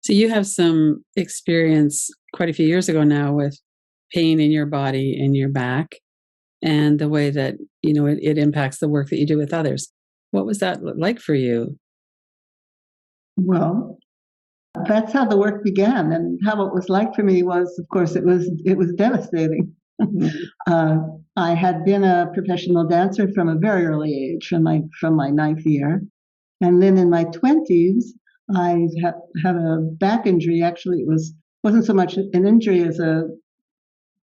So you have some experience quite a few years ago now with pain in your body, in your back, and the way that, it impacts the work that you do with others. What was that like for you? Well, that's how the work began, and how it was like for me was, of course, it was devastating. Mhm. uh, I had been a professional dancer from a very early age, from my ninth year, and then in my 20s, I had a back injury. Actually, it wasn't so much an injury as a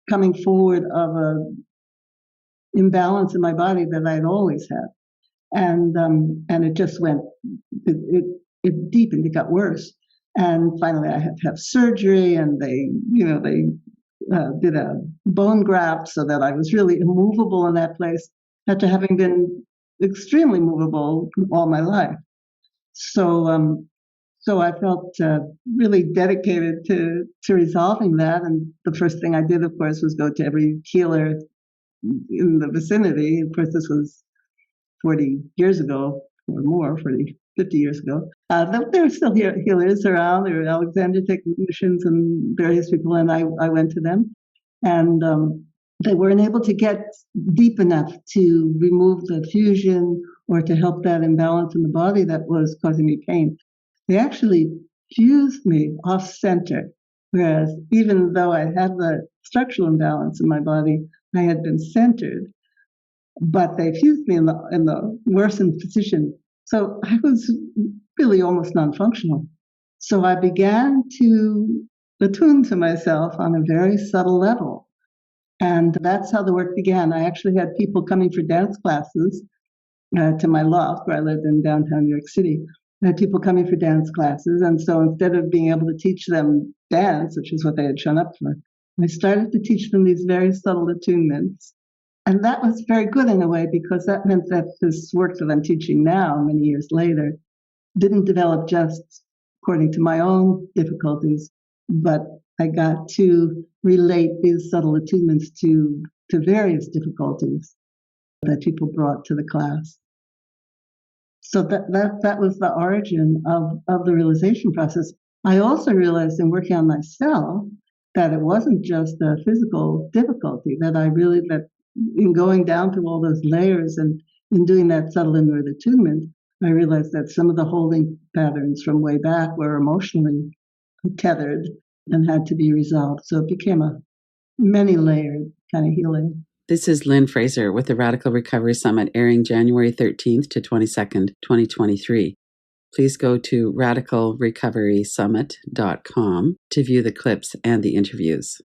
coming forward of a imbalance in my body that I'd always had, and it just went it, it it deepened. It got worse, and finally I had to have surgery, and they did a bone graft so that I was really immovable in that place after having been extremely movable all my life. So so I felt really dedicated to resolving that. And the first thing I did, of course, was go to every healer in the vicinity. Of course, this was 40 years ago or more, 40, 50 years ago. There were still healers around. There were Alexander technicians and various people, and I went to them. And they weren't able to get deep enough to remove the fusion or to help that imbalance in the body that was causing me pain. They actually fused me off center, whereas even though I had the structural imbalance in my body, I had been centered, but they fused me in the worsened position. So I was really almost non-functional. So I began to attune to myself on a very subtle level. And that's how the work began. I actually had people coming for dance classes to my loft where I lived in downtown New York City. I had people coming for dance classes. And so instead of being able to teach them dance, which is what they had shown up for, I started to teach them these very subtle attunements. And that was very good in a way, because that meant that this work that I'm teaching now, many years later, didn't develop just according to my own difficulties, but I got to relate these subtle attunements to various difficulties that people brought to the class. So that was the origin of the realization process. I also realized in working on myself that it wasn't just a physical difficulty, that in going down through all those layers and in doing that subtle inward attunement, I realized that some of the holding patterns from way back were emotionally tethered and had to be resolved. So it became a many layered kind of healing. This is Lynn Fraser with the Radical Recovery Summit, airing January 13th to 22nd, 2023. Please go to radicalrecoverysummit.com to view the clips and the interviews.